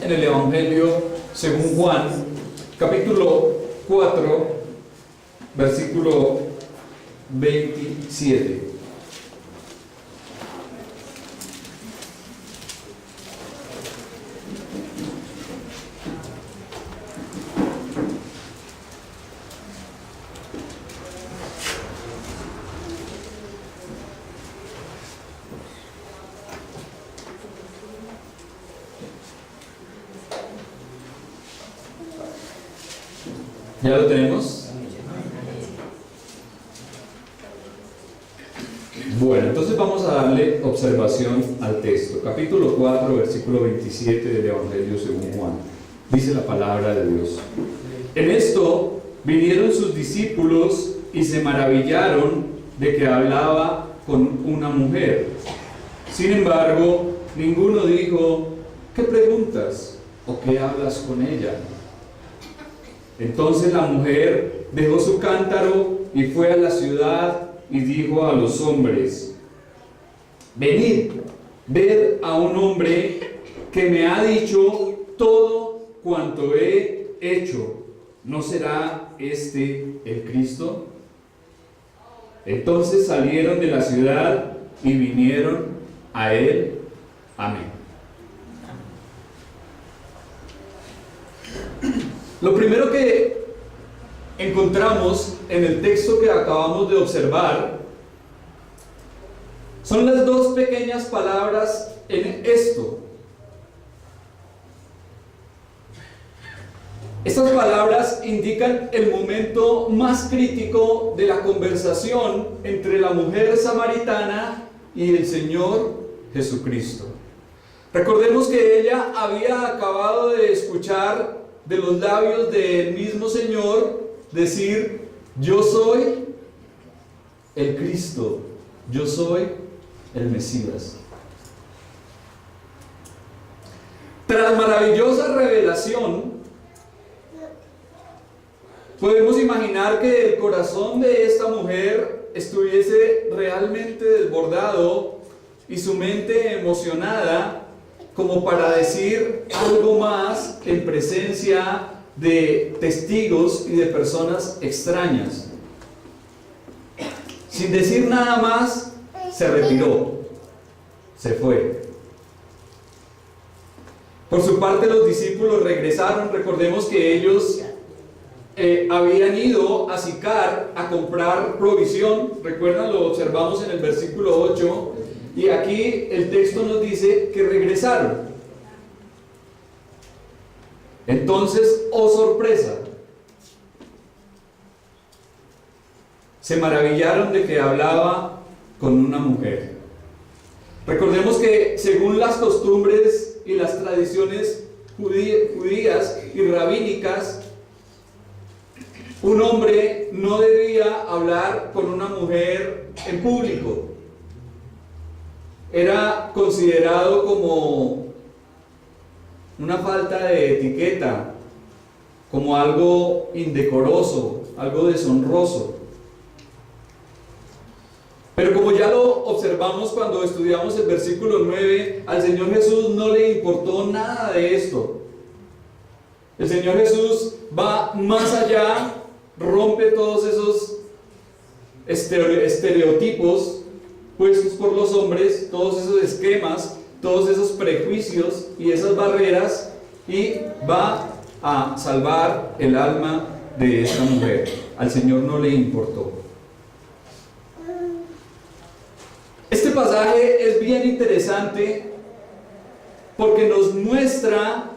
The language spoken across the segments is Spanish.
en el Evangelio según Juan, capítulo 4, versículo 27. ¿Ya lo tenemos? Bueno, entonces vamos a darle observación al texto. Capítulo 4, versículo 27 del Evangelio según Juan. Dice la palabra de Dios. En esto vinieron sus discípulos y se maravillaron de que hablaba con una mujer. Sin embargo, ninguno dijo, ¿qué preguntas? ¿O qué hablas con ella? Entonces la mujer dejó su cántaro y fue a la ciudad y dijo a los hombres: venid, ved a un hombre que me ha dicho todo cuanto he hecho. ¿No será este el Cristo? Entonces salieron de la ciudad y vinieron a él. Amén. Lo primero que encontramos en el texto que acabamos de observar son las dos pequeñas palabras en esto. Estas palabras indican el momento más crítico de la conversación entre la mujer samaritana y el Señor Jesucristo. Recordemos que ella había acabado de escuchar de los labios del mismo Señor decir: yo soy el Cristo, yo soy el Mesías. Tras maravillosa revelación, podemos imaginar que el corazón de esta mujer estuviese realmente desbordado y su mente emocionada como para decir algo más en presencia de testigos y de personas extrañas. Sin decir nada más, se retiró, se fue. Por su parte, los discípulos regresaron. Recordemos que ellos habían ido a Sicar a comprar provisión. Recuerdan, lo observamos en el versículo 8. Y aquí el texto nos dice que regresaron. Entonces, oh sorpresa, se maravillaron de que hablaba con una mujer. Recordemos que según las costumbres y las tradiciones judías y rabínicas, un hombre no debía hablar con una mujer en público. Era considerado como una falta de etiqueta, como algo indecoroso, algo deshonroso. Pero como ya lo observamos cuando estudiamos el versículo 9, al Señor Jesús no le importó nada de esto. El Señor Jesús va más allá, rompe todos esos estereotipos puestos por los hombres, todos esos esquemas, todos esos prejuicios y esas barreras, y va a salvar el alma de esta mujer. Al Señor no le importó. Este pasaje es bien interesante porque nos muestra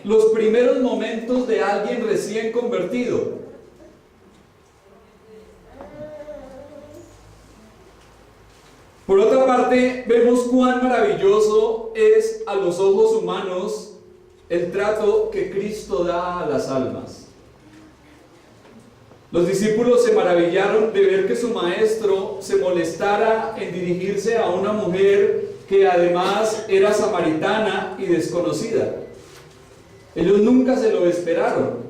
los primeros momentos de alguien recién convertido. Por otra parte, vemos cuán maravilloso es a los ojos humanos el trato que Cristo da a las almas. Los discípulos se maravillaron de ver que su maestro se molestara en dirigirse a una mujer que además era samaritana y desconocida. Ellos nunca se lo esperaron.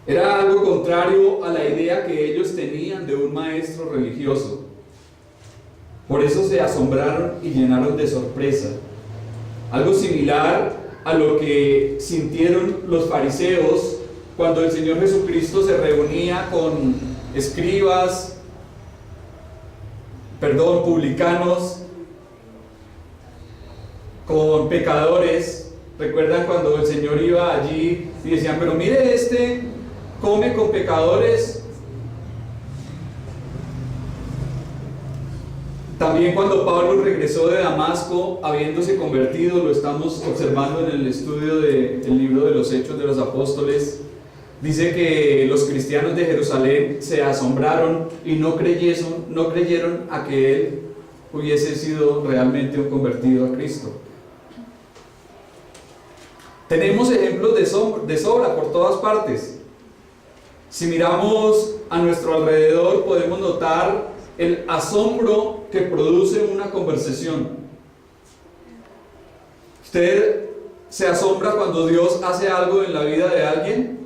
Era algo contrario a la idea que ellos tenían de un maestro religioso. Por eso se asombraron y llenaron de sorpresa. Algo similar a lo que sintieron los fariseos cuando el Señor Jesucristo se reunía con escribas, publicanos, con pecadores. ¿Recuerdan cuando el Señor iba allí y decían, pero mire, este come con pecadores? También cuando Pablo regresó de Damasco, habiéndose convertido, lo estamos observando en el estudio del libro de los Hechos de los Apóstoles, dice que los cristianos de Jerusalén se asombraron y no creyeron a que él hubiese sido realmente un convertido a Cristo. Tenemos ejemplos de sobra por todas partes. Si miramos a nuestro alrededor, podemos notar el asombro que produce una conversación. ¿Usted se asombra cuando Dios hace algo en la vida de alguien?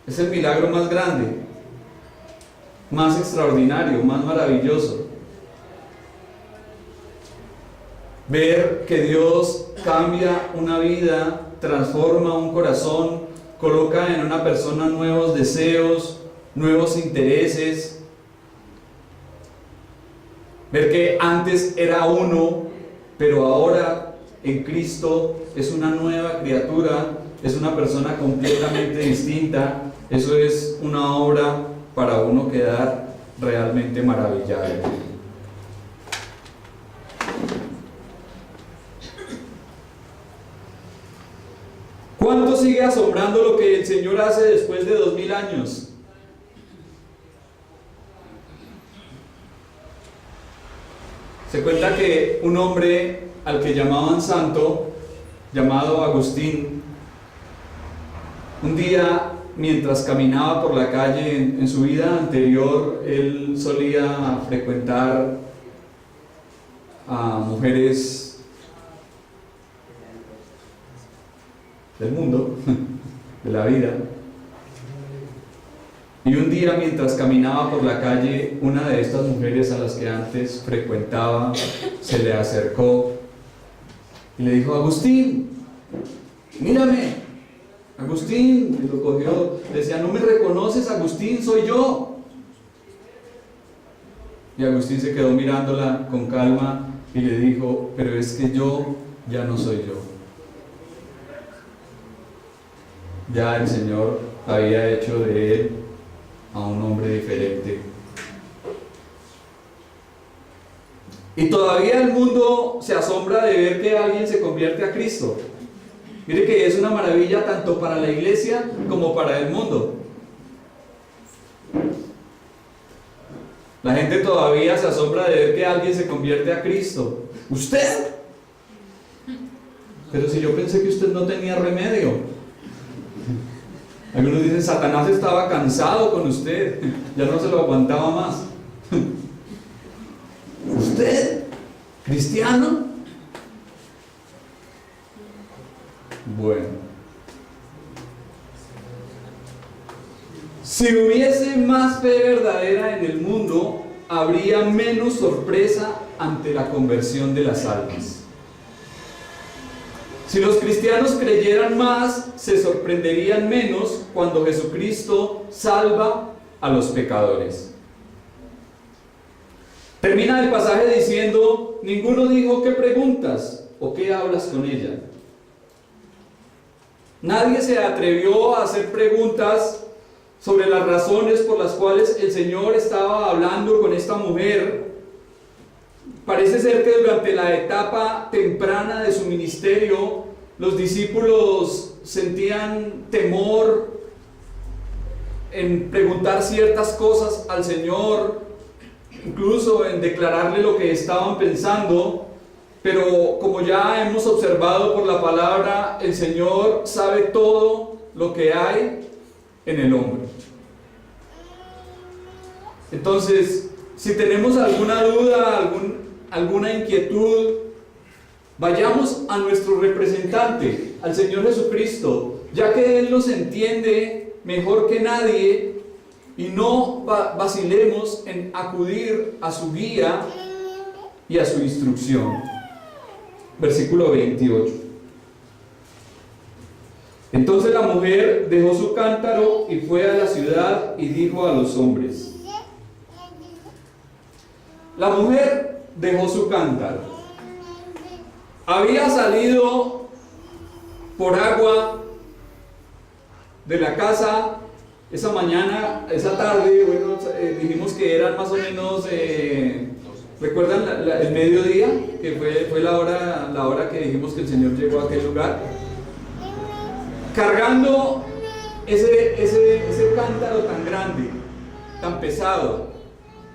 Es el milagro más grande, más extraordinario, más maravilloso. Ver que Dios cambia una vida, transforma un corazón, coloca en una persona nuevos deseos, nuevos intereses. Ver que antes era uno, pero ahora en Cristo es una nueva criatura, es una persona completamente distinta. Eso es una obra para uno quedar realmente maravillado. ¿Cuánto sigue asombrando lo que el Señor hace después de 2000 años? Se cuenta que un hombre al que llamaban santo, llamado Agustín, un día mientras caminaba por la calle, en su vida anterior, él solía frecuentar a mujeres del mundo, de la vida. Y un día mientras caminaba por la calle, una de estas mujeres a las que antes frecuentaba se le acercó y le dijo: Agustín, mírame. Agustín, y lo cogió, decía: ¿no me reconoces, Agustín? Soy yo. Y Agustín se quedó mirándola con calma y le dijo: pero es que yo ya no soy yo. Ya el Señor había hecho de él a un hombre diferente. Y todavía el mundo se asombra de ver que alguien se convierte a Cristo. Mire que es una maravilla tanto para la iglesia como para el mundo. La gente todavía se asombra de ver que alguien se convierte a Cristo. ¿Usted? Pero si yo pensé que usted no tenía remedio. Algunos dicen: Satanás estaba cansado con usted, ya no se lo aguantaba más. ¿Usted? ¿Cristiano? Bueno, si hubiese más fe verdadera en el mundo, habría menos sorpresa ante la conversión de las almas. Si los cristianos creyeran más, se sorprenderían menos cuando Jesucristo salva a los pecadores. Termina el pasaje diciendo: ninguno dijo: ¿qué preguntas? ¿O qué hablas con ella? Nadie se atrevió a hacer preguntas sobre las razones por las cuales el Señor estaba hablando con esta mujer. Parece ser que durante la etapa temprana de su ministerio, los discípulos sentían temor en preguntar ciertas cosas al Señor, incluso en declararle lo que estaban pensando. Pero como ya hemos observado por la palabra, el Señor sabe todo lo que hay en el hombre. Entonces, si tenemos alguna duda, alguna inquietud, vayamos a nuestro representante, al Señor Jesucristo, ya que Él nos entiende mejor que nadie y no vacilemos en acudir a su guía y a su instrucción. Versículo 28. Entonces la mujer dejó su cántaro y fue a la ciudad y dijo a los hombres. La mujer dejó su cántaro. Había salido por agua de la casa esa mañana, esa tarde, bueno, dijimos que eran más o menos, ¿recuerdan el mediodía? Que fue la hora que dijimos que el Señor llegó a aquel lugar. Cargando ese cántaro tan grande, tan pesado.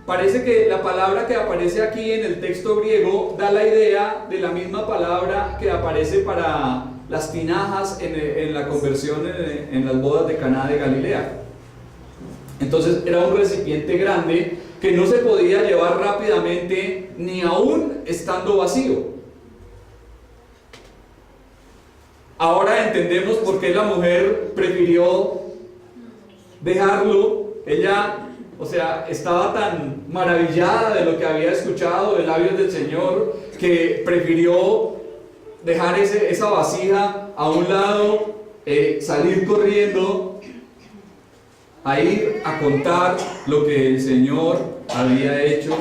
Parece que la palabra que aparece aquí en el texto griego da la idea de la misma palabra que aparece para las tinajas en la conversión en las bodas de Caná de Galilea. Entonces era un recipiente grande que no se podía llevar rápidamente ni aún estando vacío. Ahora entendemos por qué la mujer prefirió dejarlo. Ella, o sea, estaba tan maravillada de lo que había escuchado de labios del Señor que prefirió dejar esa vasija a un lado, salir corriendo a ir a contar lo que el Señor había hecho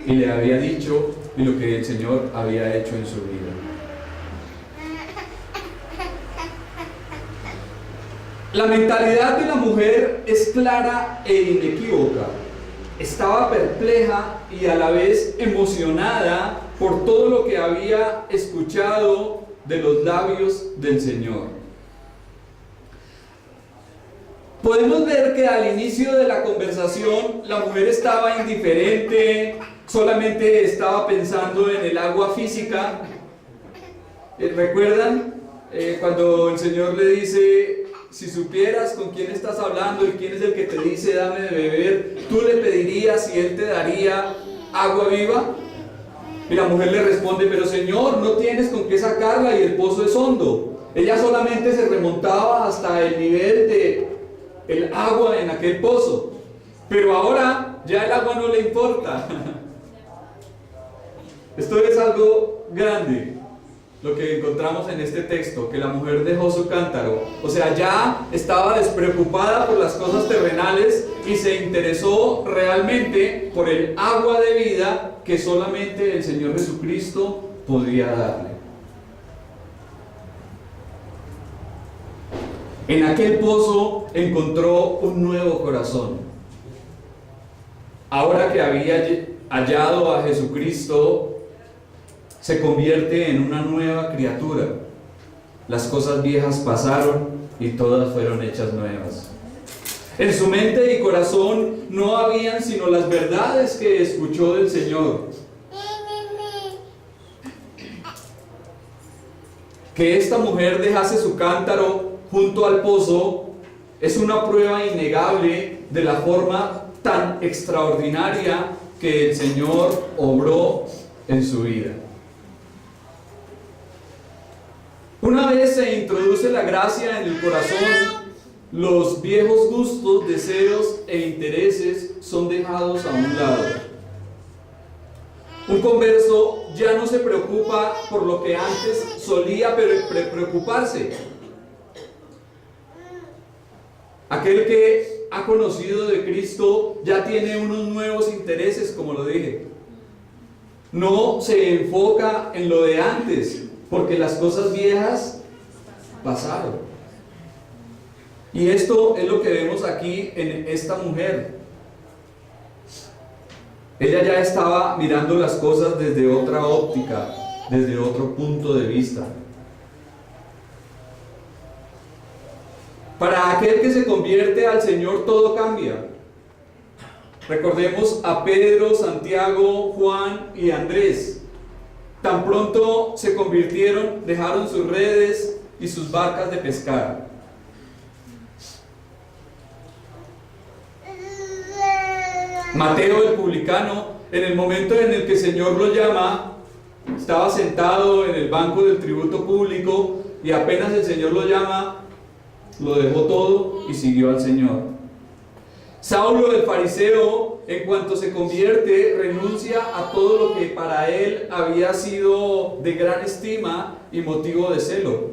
y le había dicho y lo que el Señor había hecho en su vida. La mentalidad de la mujer es clara e inequívoca. Estaba perpleja y a la vez emocionada por todo lo que había escuchado de los labios del Señor. Podemos ver que al inicio de la conversación la mujer estaba indiferente, solamente estaba pensando en el agua física. ¿Recuerdan cuando el Señor le dice: si supieras con quién estás hablando y quién es el que te dice dame de beber, tú le pedirías y él te daría agua viva? Y la mujer le responde: pero Señor, no tienes con qué sacarla y el pozo es hondo. Ella solamente se remontaba hasta el nivel de el agua en aquel pozo, pero ahora ya el agua no le importa. Esto es algo grande, lo que encontramos en este texto, que la mujer dejó su cántaro, o sea, ya estaba despreocupada por las cosas terrenales y se interesó realmente por el agua de vida que solamente el Señor Jesucristo podía darle. En aquel pozo encontró un nuevo corazón. Ahora que había hallado a Jesucristo, se convierte en una nueva criatura. Las cosas viejas pasaron y todas fueron hechas nuevas. En su mente y corazón no habían sino las verdades que escuchó del Señor. Que esta mujer dejase su cántaro junto al pozo es una prueba innegable de la forma tan extraordinaria que el Señor obró en su vida. Una vez se introduce la gracia en el corazón, los viejos gustos, deseos e intereses son dejados a un lado. Un converso ya no se preocupa por lo que antes solía preocuparse. Aquel que ha conocido de Cristo ya tiene unos nuevos intereses, como lo dije. No se enfoca en lo de antes, porque las cosas viejas pasaron. Y esto es lo que vemos aquí en esta mujer. Ella ya estaba mirando las cosas desde otra óptica, desde otro punto de vista. Para aquel que se convierte al Señor todo cambia. Recordemos a Pedro, Santiago, Juan y Andrés. Tan pronto se convirtieron, dejaron sus redes y sus barcas de pescar. Mateo el publicano, en el momento en el que el Señor lo llama, estaba sentado en el banco del tributo público y apenas el Señor lo llama, lo dejó todo y siguió al Señor. Saulo el fariseo, en cuanto se convierte, renuncia a todo lo que para él había sido de gran estima y motivo de celo.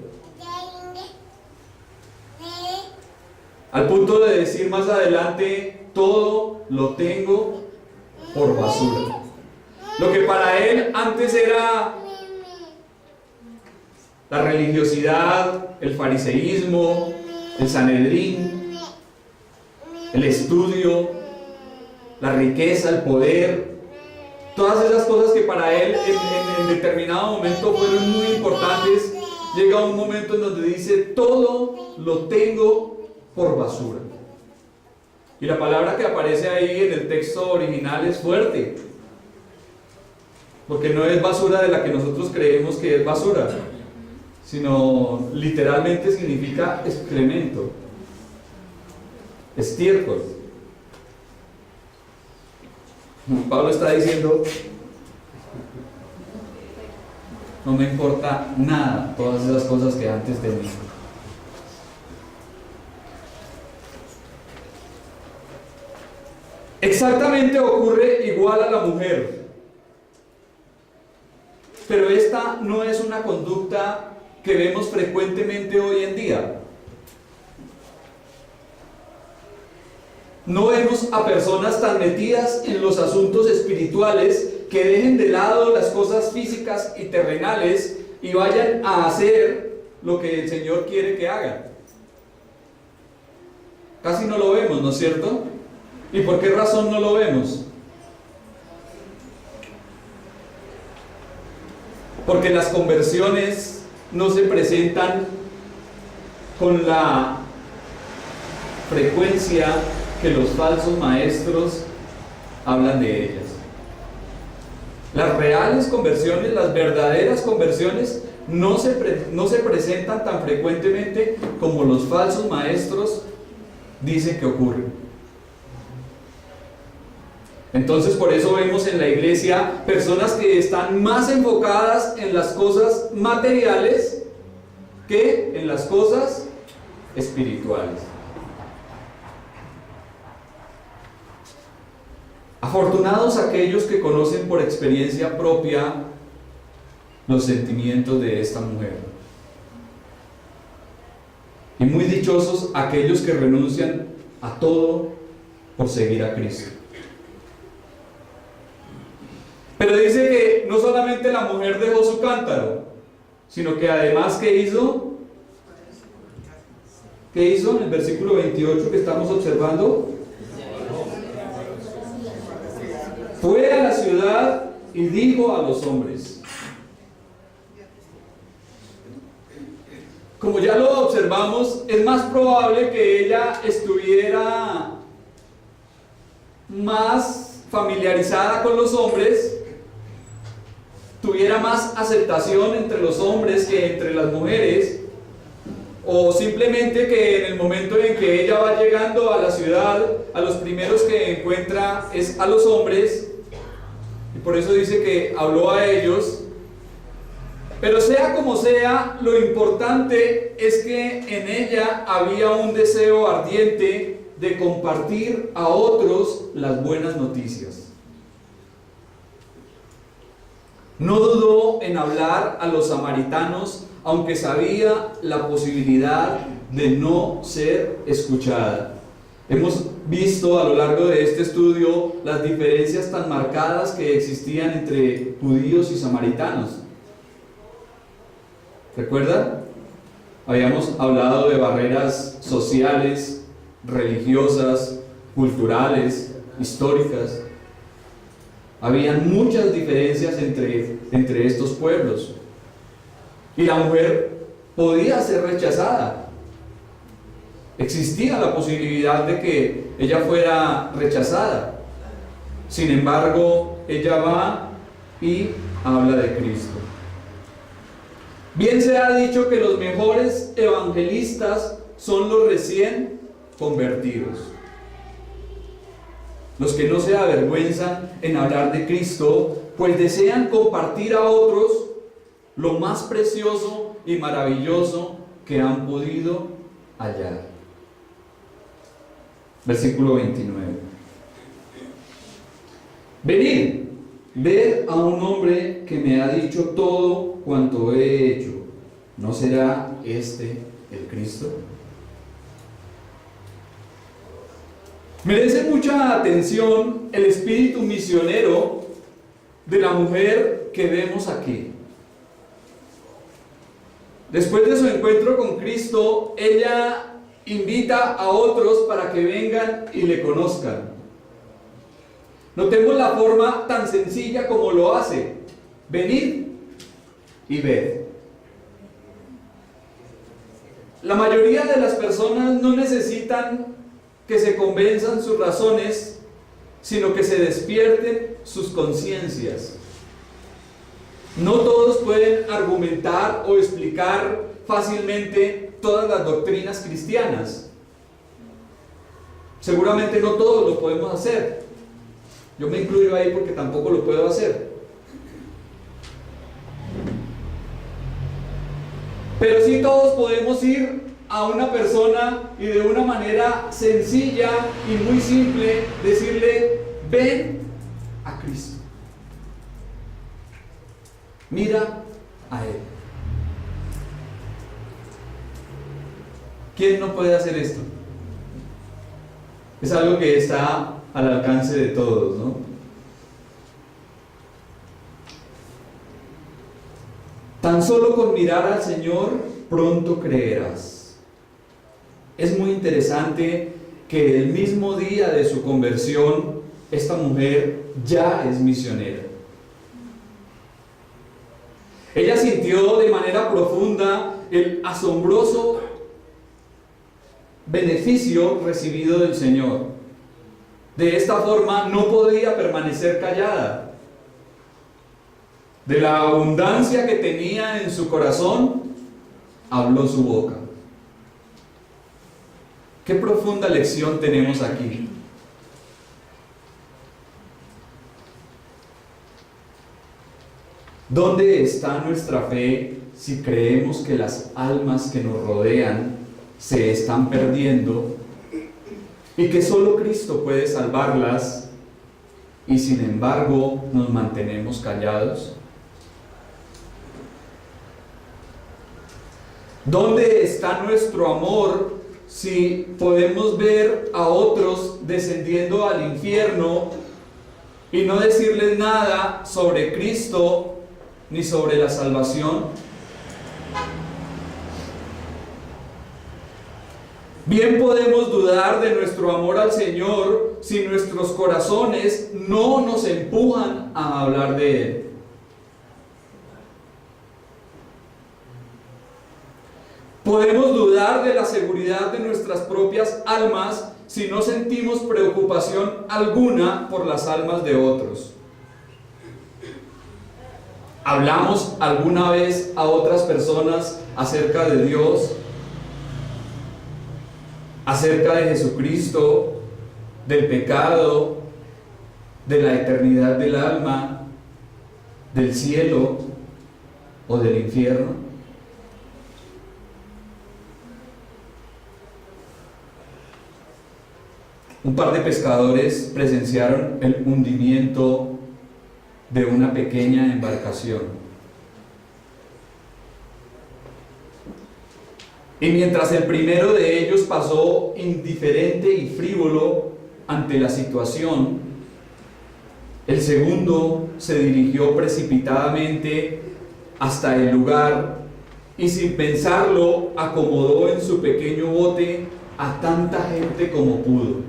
Al punto de decir más adelante, todo lo tengo por basura. Lo que para él antes era la religiosidad, el fariseísmo, el Sanedrín, el estudio, la riqueza, el poder, todas esas cosas que para él en determinado momento fueron muy importantes, llega un momento en donde dice, todo lo tengo por basura. Y la palabra que aparece ahí en el texto original es fuerte, porque no es basura de la que nosotros creemos que es basura, sino literalmente significa excremento, estiércol. Pablo está diciendo, no me importa nada todas esas cosas que antes tenía. Exactamente ocurre igual a la mujer, pero esta no es una conducta que vemos frecuentemente hoy en día. No vemos a personas tan metidas en los asuntos espirituales que dejen de lado las cosas físicas y terrenales y vayan a hacer lo que el Señor quiere que hagan. Casi no lo vemos, ¿no es cierto? ¿Y por qué razón no lo vemos? Porque las conversiones no se presentan con la frecuencia que los falsos maestros hablan de ellas. Las reales conversiones, las verdaderas conversiones, no se presentan tan frecuentemente como los falsos maestros dicen que ocurren. Entonces, por eso vemos en la iglesia personas que están más enfocadas en las cosas materiales que en las cosas espirituales. Afortunados aquellos que conocen por experiencia propia los sentimientos de esta mujer. Y muy dichosos aquellos que renuncian a todo por seguir a Cristo. Pero dice que no solamente la mujer dejó su cántaro, sino que además, ¿qué hizo? ¿Qué hizo en el versículo 28 que estamos observando? Fue a la ciudad y dijo a los hombres. Como ya lo observamos, es más probable que ella estuviera más familiarizada con los hombres, tuviera más aceptación entre los hombres que entre las mujeres, o simplemente que en el momento en que ella va llegando a la ciudad, a los primeros que encuentra es a los hombres, y por eso dice que habló a ellos. Pero sea como sea, lo importante es que en ella había un deseo ardiente de compartir a otros las buenas noticias. No dudó en hablar a los samaritanos, aunque sabía la posibilidad de no ser escuchada. Hemos visto a lo largo de este estudio las diferencias tan marcadas que existían entre judíos y samaritanos. ¿Recuerdan? Habíamos hablado de barreras sociales, religiosas, culturales, históricas. Habían muchas diferencias entre estos pueblos. Y la mujer podía ser rechazada. Existía la posibilidad de que ella fuera rechazada. Sin embargo, ella va y habla de Cristo. Bien se ha dicho que los mejores evangelistas son los recién convertidos. Los que no se avergüenzan en hablar de Cristo, pues desean compartir a otros lo más precioso y maravilloso que han podido hallar. Versículo 29. Venid, ved a un hombre que me ha dicho todo cuanto he hecho. ¿No será este el Cristo? Merece mucha atención el espíritu misionero de la mujer que vemos aquí. Después de su encuentro con Cristo, ella invita a otros para que vengan y le conozcan. Notemos la forma tan sencilla como lo hace. Venid y ved. La mayoría de las personas no necesitan que se convenzan sus razones, sino que se despierten sus conciencias. No todos pueden argumentar o explicar fácilmente todas las doctrinas cristianas. Seguramente no todos lo podemos hacer. Yo me incluyo ahí porque tampoco lo puedo hacer. Pero sí todos podemos ir a una persona y de una manera sencilla y muy simple decirle: ven a Cristo, mira a Él. ¿Quién no puede hacer esto? Es algo que está al alcance de todos, ¿no? Tan solo con mirar al Señor pronto creerás. Es muy interesante que el mismo día de su conversión, esta mujer ya es misionera. Ella sintió de manera profunda el asombroso beneficio recibido del Señor. De esta forma no podía permanecer callada. De la abundancia que tenía en su corazón, habló su boca. Qué profunda lección tenemos aquí. ¿Dónde está nuestra fe si creemos que las almas que nos rodean se están perdiendo y que solo Cristo puede salvarlas, y sin embargo nos mantenemos callados? ¿Dónde está nuestro amor si podemos ver a otros descendiendo al infierno y no decirles nada sobre Cristo ni sobre la salvación? Bien podemos dudar de nuestro amor al Señor si nuestros corazones no nos empujan a hablar de Él. Podemos dudar de la seguridad de nuestras propias almas si no sentimos preocupación alguna por las almas de otros. ¿Hablamos alguna vez a otras personas acerca de Dios, acerca de Jesucristo, del pecado, de la eternidad del alma, del cielo o del infierno? Un par de pescadores presenciaron el hundimiento de una pequeña embarcación. Y mientras el primero de ellos pasó indiferente y frívolo ante la situación, el segundo se dirigió precipitadamente hasta el lugar y sin pensarlo acomodó en su pequeño bote a tanta gente como pudo,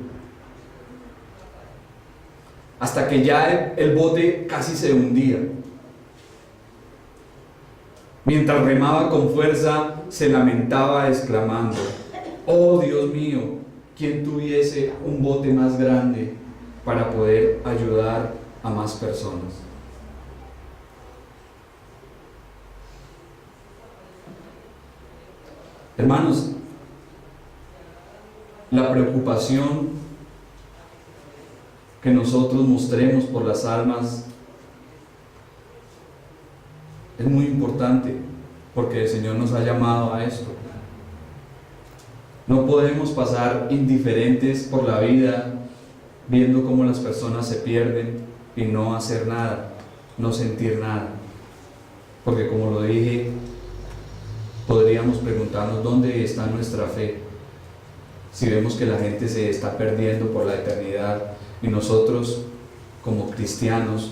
hasta que ya el bote casi se hundía. Mientras remaba con fuerza, se lamentaba exclamando: oh Dios mío, ¿quién tuviese un bote más grande para poder ayudar a más personas? Hermanos, la preocupación que nosotros mostremos por las almas es muy importante, porque el Señor nos ha llamado a esto. No podemos pasar indiferentes por la vida viendo cómo las personas se pierden y no hacer nada, no sentir nada. Porque como lo dije, podríamos preguntarnos dónde está nuestra fe. Si vemos que la gente se está perdiendo por la eternidad y nosotros como cristianos,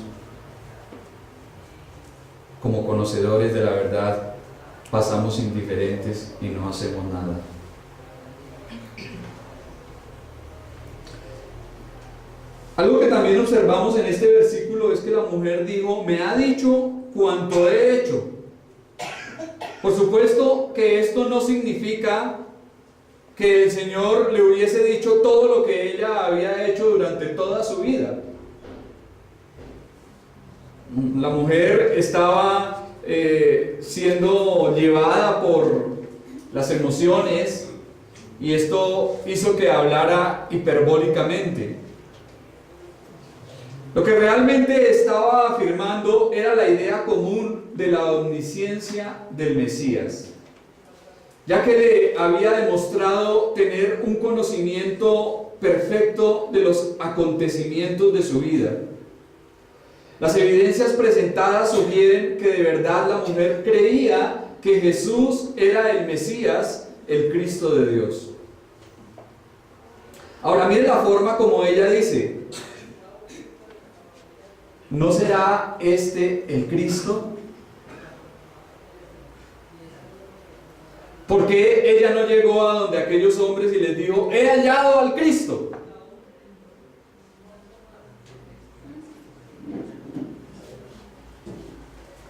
como conocedores de la verdad, pasamos indiferentes y no hacemos nada. Algo que también observamos en este versículo es que la mujer dijo: me ha dicho cuanto he hecho. Por supuesto que esto no significa que el Señor le hubiese dicho todo lo que ella había hecho durante toda su vida. La mujer estaba siendo llevada por las emociones y esto hizo que hablara hiperbólicamente. Lo que realmente estaba afirmando era la idea común de la omnisciencia del Mesías, ya que le había demostrado tener un conocimiento perfecto de los acontecimientos de su vida. Las evidencias presentadas sugieren que de verdad la mujer creía que Jesús era el Mesías, el Cristo de Dios. Ahora miren la forma como ella dice: ¿no será este el Cristo? ¿Por qué ella no llegó a donde aquellos hombres y les dijo: he hallado al Cristo?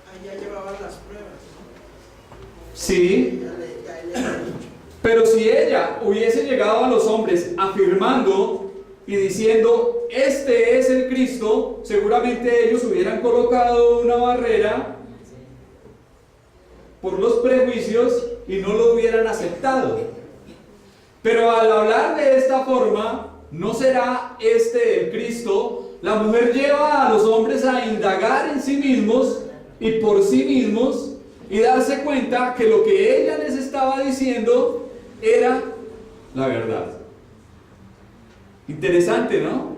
Allá llevaban las pruebas. Sí, pero si ella hubiese llegado a los hombres afirmando y diciendo: este es el Cristo, seguramente ellos hubieran colocado una barrera por los prejuicios y no lo hubieran aceptado. Pero al hablar de esta forma, ¿no será este el Cristo?, la mujer lleva a los hombres a indagar en sí mismos y por sí mismos y darse cuenta que lo que ella les estaba diciendo era la verdad. Interesante, ¿no?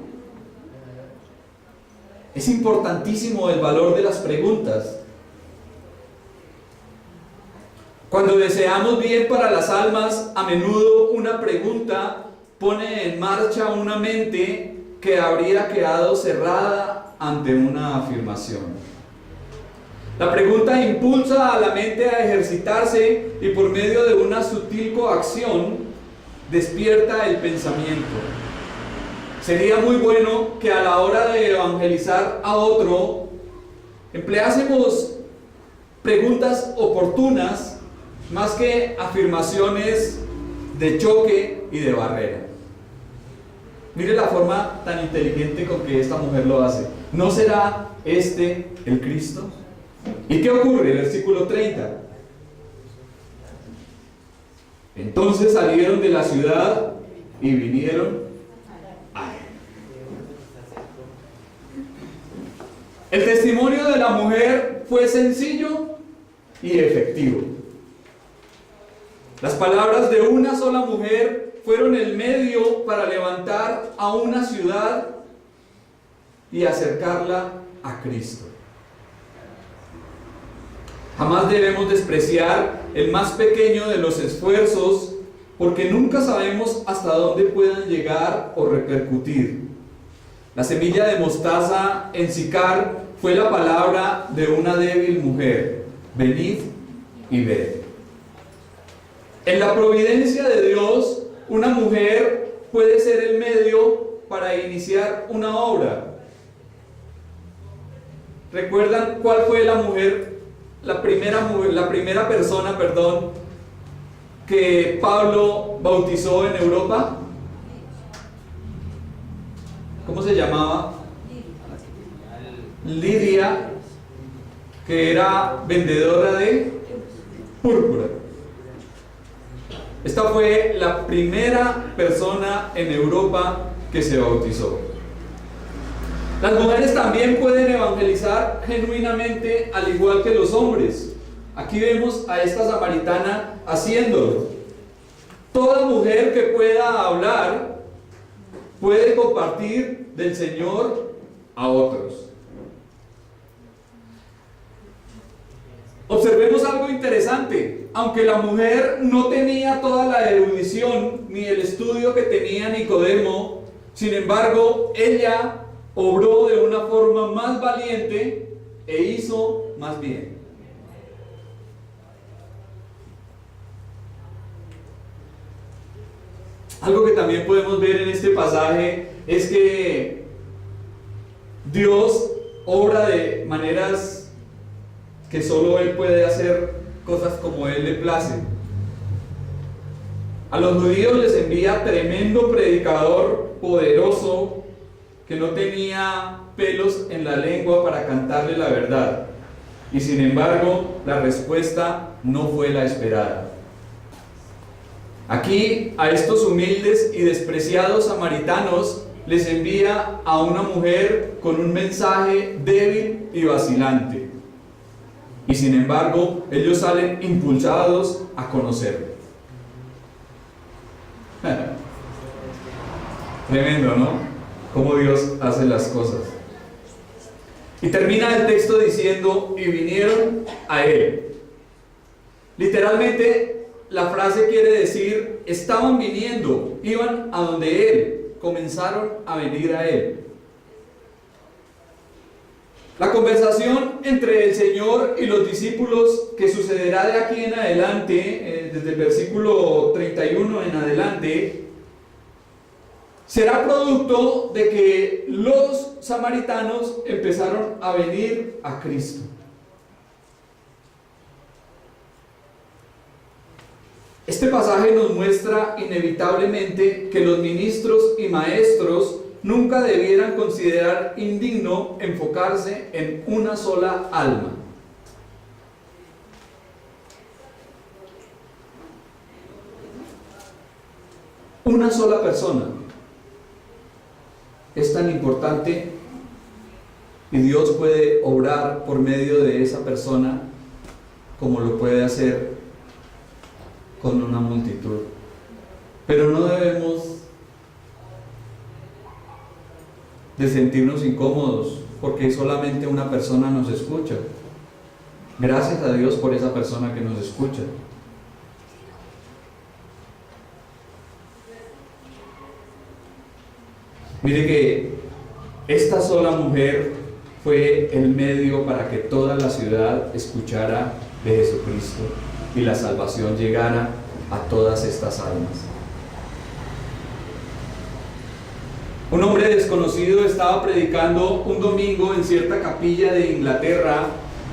Es importantísimo el valor de las preguntas. Cuando deseamos bien para las almas, a menudo una pregunta pone en marcha una mente que habría quedado cerrada ante una afirmación. La pregunta impulsa a la mente a ejercitarse y por medio de una sutil coacción despierta el pensamiento. Sería muy bueno que a la hora de evangelizar a otro empleásemos preguntas oportunas más que afirmaciones de choque y de barrera. Mire la forma tan inteligente con que esta mujer lo hace. ¿No será este el Cristo? ¿Y qué ocurre? Versículo 30. Entonces salieron de la ciudad y vinieron a él. El testimonio de la mujer fue sencillo y efectivo. Las palabras de una sola mujer fueron el medio para levantar a una ciudad y acercarla a Cristo. Jamás debemos despreciar el más pequeño de los esfuerzos, porque nunca sabemos hasta dónde puedan llegar o repercutir. La semilla de mostaza en Sicar fue la palabra de una débil mujer: venid y ved. En la providencia de Dios, una mujer puede ser el medio para iniciar una obra. ¿Recuerdan cuál fue la primera persona, que Pablo bautizó en Europa? ¿Cómo se llamaba? Lidia, que era vendedora de púrpura. Esta fue la primera persona en Europa que se bautizó. Las mujeres también pueden evangelizar genuinamente, al igual que los hombres. Aquí vemos a esta samaritana haciéndolo. Toda mujer que pueda hablar puede compartir del Señor a otros. Observemos algo interesante. Aunque la mujer no tenía toda la erudición ni el estudio que tenía Nicodemo, sin embargo, ella obró de una forma más valiente e hizo más bien. Algo que también podemos ver en este pasaje es que Dios obra de maneras que solo Él puede hacer cosas como Él le place. A los judíos les envía tremendo predicador poderoso que no tenía pelos en la lengua para cantarle la verdad. Y sin embargo, la respuesta no fue la esperada. Aquí a estos humildes y despreciados samaritanos les envía a una mujer con un mensaje débil y vacilante. Y sin embargo, ellos salen impulsados a conocerle. Tremendo, ¿no? Cómo Dios hace las cosas. Y termina el texto diciendo, y vinieron a él. Literalmente, la frase quiere decir, estaban viniendo, iban a donde él, comenzaron a venir a él. La conversación entre el Señor y los discípulos que sucederá de aquí en adelante, desde el versículo 31 en adelante, será producto de que los samaritanos empezaron a venir a Cristo. Este pasaje nos muestra inevitablemente que los ministros y maestros nunca debieran considerar indigno enfocarse en una sola alma. Una sola persona es tan importante y Dios puede obrar por medio de esa persona como lo puede hacer con una multitud. Pero no debemos de sentirnos incómodos porque solamente una persona nos escucha. Gracias a Dios por esa persona que nos escucha. Mire que esta sola mujer fue el medio para que toda la ciudad escuchara de Jesucristo y la salvación llegara a todas estas almas. Un hombre desconocido estaba predicando un domingo en cierta capilla de Inglaterra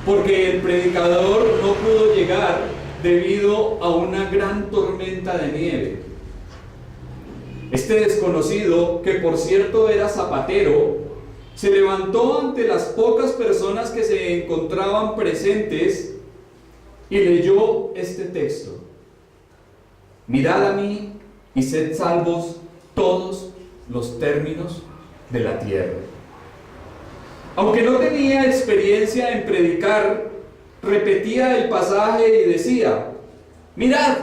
porque el predicador no pudo llegar debido a una gran tormenta de nieve. Este desconocido, que por cierto era zapatero, se levantó ante las pocas personas que se encontraban presentes y leyó este texto: mirad a mí y sed salvos todos los términos de la tierra. Aunque no tenía experiencia en predicar, repetía el pasaje y decía: mirad,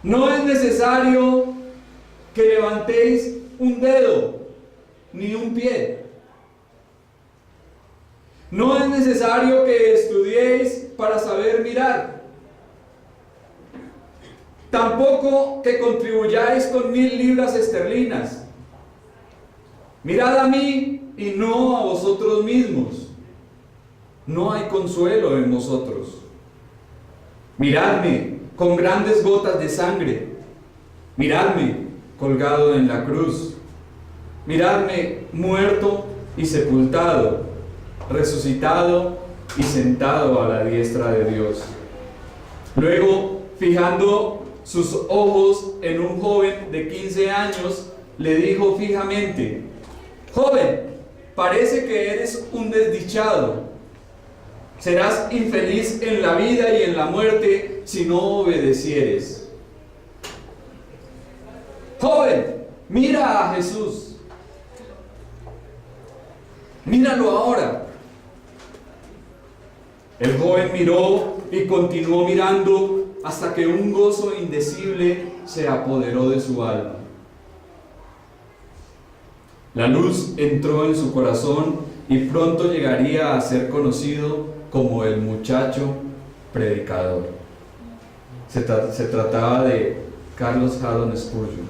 no es necesario que levantéis un dedo ni un pie. No es necesario que estudiéis para saber mirar. Tampoco que contribuyáis con 1000 libras esterlinas. Mirad a mí y no a vosotros mismos. No hay consuelo en vosotros. Miradme con grandes gotas de sangre. Miradme colgado en la cruz. Miradme muerto y sepultado, resucitado y sentado a la diestra de Dios. Luego, fijando sus ojos en un joven de 15 años, le dijo fijamente: joven, parece que eres un desdichado. Serás infeliz en la vida y en la muerte si no obedecieres. Joven, mira a Jesús. Míralo ahora. El joven miró y continuó mirando hasta que un gozo indecible se apoderó de su alma. La luz entró en su corazón y pronto llegaría a ser conocido como el muchacho predicador. Se trataba de Carlos Haddon Spurgeon.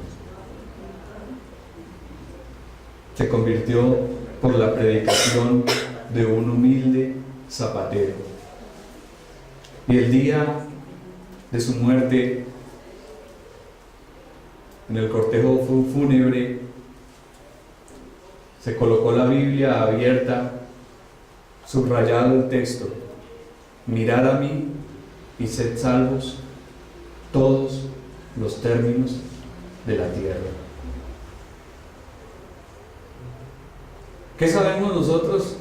Se convirtió por la predicación de un humilde zapatero. Y el día de su muerte, en el cortejo fúnebre, se colocó la Biblia abierta, subrayado el texto: mirad a mí y sed salvos todos los términos de la tierra. ¿Qué sabemos nosotros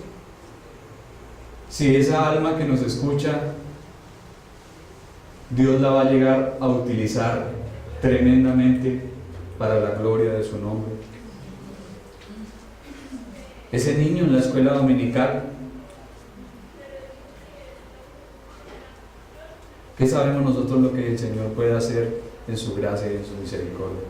si esa alma que nos escucha, Dios la va a llegar a utilizar tremendamente para la gloria de su nombre? Ese niño en la escuela dominical, ¿qué sabemos nosotros lo que el Señor puede hacer en su gracia y en su misericordia?